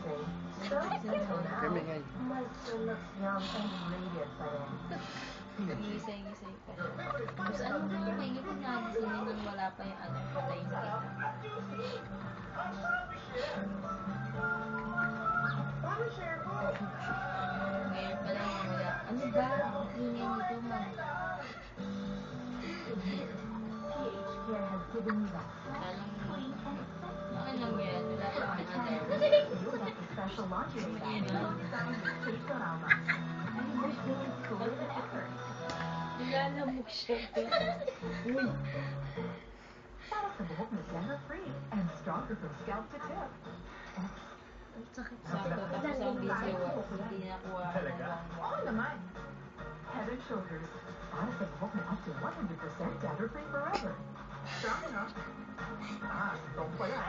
Kami ngayon. Gisay-gisay pa siya. Tapos ano ba, maingay pag nagisingin nang wala pa yung ano, patay yung kita. Ngayon pala yung wala. Ano ba? Ang ingay nito, mag... Anong yan? Wala pa ang nilalamok siya. Uy! Para sa buhok na gender-free and stronger from scalp to tip. Sakto. Tapos ang video, hindi nakuha ang Oo naman. Head and Shoulders. Para sa buhok na up to 100% gender-free forever. Strong enough. Ito pala.